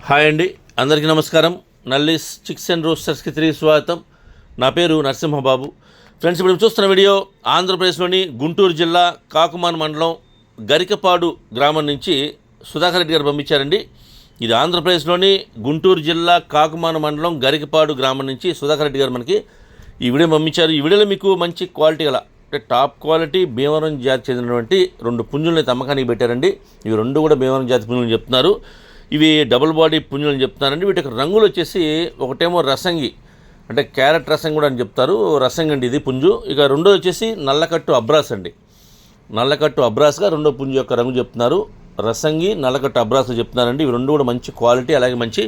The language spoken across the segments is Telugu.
హాయ్ అండి, అందరికీ నమస్కారం. నల్లిస్ చిక్స్ అండ్ రోస్టర్స్కి తిరిగి స్వాగతం. నా పేరు నరసింహబాబు. ఫ్రెండ్స్, ఇప్పుడు చూస్తున్న వీడియో ఆంధ్రప్రదేశ్లోని గుంటూరు జిల్లా కాకుమాన్ మండలం గరికపాడు గ్రామం నుంచి సుధాకర్ రెడ్డి గారు పంపించారండి. ఇది ఆంధ్రప్రదేశ్లోని గుంటూరు జిల్లా కాకుమాన్ మండలం గరికపాడు గ్రామం నుంచి సుధాకర్ రెడ్డి గారు మనకి ఈ వీడియో పంపించారు. ఈ వీడియోలో మీకు మంచి క్వాలిటీ గల అంటే టాప్ క్వాలిటీ భీమవరం జాతి చెందినటువంటి 2 పుంజుల్ని అమ్మకానికి పెట్టారండి. ఇవి 2 కూడా భీమవరం జాతి పుంజులని చెప్తున్నారు. ఇవి డబుల్ బాడీ పుంజులని చెప్తున్నారండి. వీటి రంగులు వచ్చేసి ఒకటేమో రసంగి అంటే క్యారెట్ రసంగి కూడా అని చెప్తారు, రసంగి అండి ఇది పుంజు. ఇక రెండో వచ్చేసి నల్లకట్టు అబ్రాస్ అండి. నల్లకట్టు అబ్రాస్గా రెండో పుంజు యొక్క రంగు చెప్తున్నారు. రసంగి నల్లకట్టు అబ్రాస్ చెప్తున్నారండి. ఇవి 2 కూడా మంచి క్వాలిటీ, అలాగే మంచి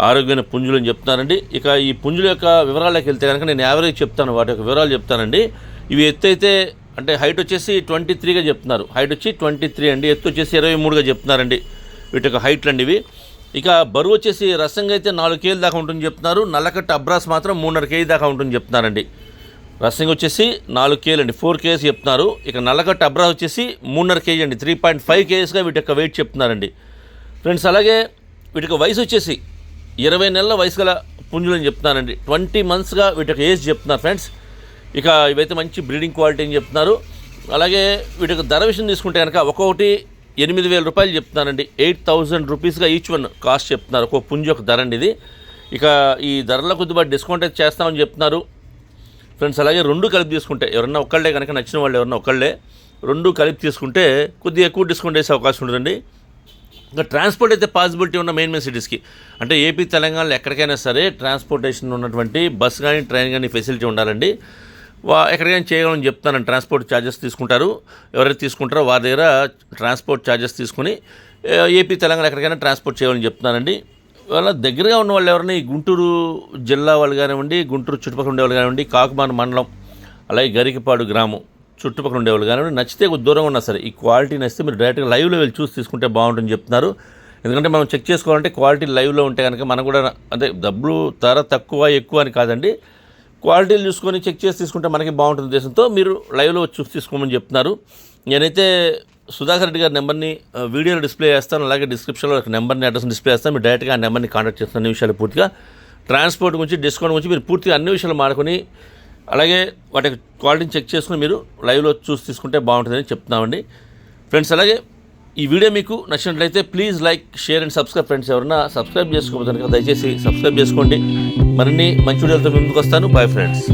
ఆరోగ్యమైన పుంజులు అని చెప్తున్నారండి. ఇక ఈ పుంజుల యొక్క వివరాల్లోకి వెళ్తే కనుక నేను యావరేజ్ చెప్తాను, వాటి యొక్క వివరాలు చెప్తానండి. ఇవి ఎత్తు అయితే అంటే హైట్ వచ్చేసి 23గా చెప్తున్నారు. హైట్ వచ్చి 23 అండి. ఎత్తు వచ్చేసి 23గా చెప్తున్నారండి వీటి యొక్క హైట్లు అండి ఇవి. ఇక బరువు వచ్చేసి రసంగి అయితే 4 కేజీల దాకా ఉంటుంది చెప్తున్నారు. నల్లకట్టు అబ్రాస్ మాత్రం 3.5 కేజీ దాకా ఉంటుంది చెప్తున్నారండి. రసంగి వచ్చేసి 4 కేజీలు అండి, 4 కేజీస్ చెప్తున్నారు. ఇక నల్లకట్టు అబ్రాస్ వచ్చేసి 3.5 కేజీ అండి, 3.5 కేజీస్గా వీటి యొక్క వెయిట్ చెప్తున్నారండి ఫ్రెండ్స్. అలాగే వీటి యొక్క వయసు వచ్చేసి 20 నెలల వయసు గల పుంజులు అని చెప్తున్నారండి. 20 మంత్స్గా వీటి యొక్క ఏజ్ చెప్తున్నారు ఫ్రెండ్స్. ఇక ఇవైతే మంచి బ్రీడింగ్ క్వాలిటీ అని చెప్తున్నారు. అలాగే వీటి యొక్క ధర విషయం తీసుకుంటే కనుక ఒక్కొక్కటి 8,000 రూపాయలు చెప్తున్నారండి. 8,000 రూపీస్గా ఈచ్ వన్ కాస్ట్ చెప్తున్నారు ఒక్కొక్క పుంజు యొక్క ధర అండి ఇది. ఇక ఈ ధరలో కొద్దిగా డిస్కౌంట్ అయితే చేస్తామని చెప్తున్నారు ఫ్రెండ్స్. అలాగే 2 కలిపి తీసుకుంటే ఎవరన్నా ఒక్కళ్ళే కనుక నచ్చిన వాళ్ళు ఎవరన్నా ఒక్కళ్ళే 2 కలిపి తీసుకుంటే కొద్దిగా ఎక్కువ డిస్కౌంట్ వేసే అవకాశం ఉంటుందండి. ఇంకా ట్రాన్స్పోర్ట్ అయితే పాసిబిలిటీ ఉన్న మెయిన్ సిటీస్కి అంటే ఏపీ తెలంగాణలో ఎక్కడికైనా సరే ట్రాన్స్పోర్టేషన్ ఉన్నటువంటి బస్ కానీ ట్రైన్ కానీ ఫెసిలిటీ ఉండాలండి. ఎక్కడికైనా చేయగలని చెప్తానండి. ట్రాన్స్పోర్ట్ ఛార్జెస్ తీసుకుంటారు. ఎవరైతే తీసుకుంటారో వారి దగ్గర ట్రాన్స్పోర్ట్ ఛార్జెస్ తీసుకుని ఏపీ తెలంగాణ ఎక్కడికైనా ట్రాన్స్పోర్ట్ చేయాలని చెప్తున్నానండి. వాళ్ళ దగ్గరగా ఉన్న వాళ్ళు ఎవరైనా ఈ గుంటూరు జిల్లా వాళ్ళు కానివ్వండి, గుంటూరు చుట్టుపక్కల ఉండేవాళ్ళు కానివ్వండి, కాకుమాన్ మండలం అలాగే గరికపాడు గ్రామం చుట్టుపక్కల ఉండేవాళ్ళు కానివ్వండి, నచ్చితే కొద్ది దూరంగా ఉన్నా సరే ఈ క్వాలిటీ నచ్చితే మీరు డైరెక్ట్గా లైవ్లో వెళ్ళి చూసి తీసుకుంటే బాగుంటుందని చెప్తున్నారు. ఎందుకంటే మనం చెక్ చేసుకోవాలంటే క్వాలిటీ లైవ్లో ఉంటే కనుక మనకు కూడా అంటే డబ్బులు ధర తక్కువ ఎక్కువ అని కాదండి, క్వాలిటీలు చూసుకొని చెక్ చేసి తీసుకుంటే మనకి బాగుంటుంది ఉద్దేశంతో మీరు లైవ్లో చూసి తీసుకోమని చెప్తున్నారు. నేనైతే సుధాకర్ రెడ్డి గారి నెంబర్ని వీడియోలో డిస్ప్లే చేస్తాను, అలాగే డిస్క్రిప్షన్లో నెంబర్ని అడ్రస్ని డిస్ప్లే చేస్తాను. మీరు డైరెక్ట్గా ఆ నెంబర్ని కాంటాక్ట్ చేస్తున్న అన్ని విషయాలు పూర్తిగా ట్రాన్స్పోర్ట్ గురించి డిస్కౌంట్ గురించి మీరు పూర్తిగా అన్ని విషయాలు మాడుకొని అలాగే వాటి క్వాలిటీని చెక్ చేసుకుని మీరు లైవ్లో చూసి తీసుకుంటే బాగుంటుందని చెప్తున్నామండి ఫ్రెండ్స్. అలాగే ఈ వీడియో మీకు నచ్చినట్లయితే please like, share and subscribe friends. ఎవరైనా సబ్స్క్రైబ్ చేసుకోకపోతే దయచేసి సబ్స్క్రైబ్ చేసుకోండి. మరిన్ని మంచి వీడియోలతో ముందుకు వస్తాను. Bye friends.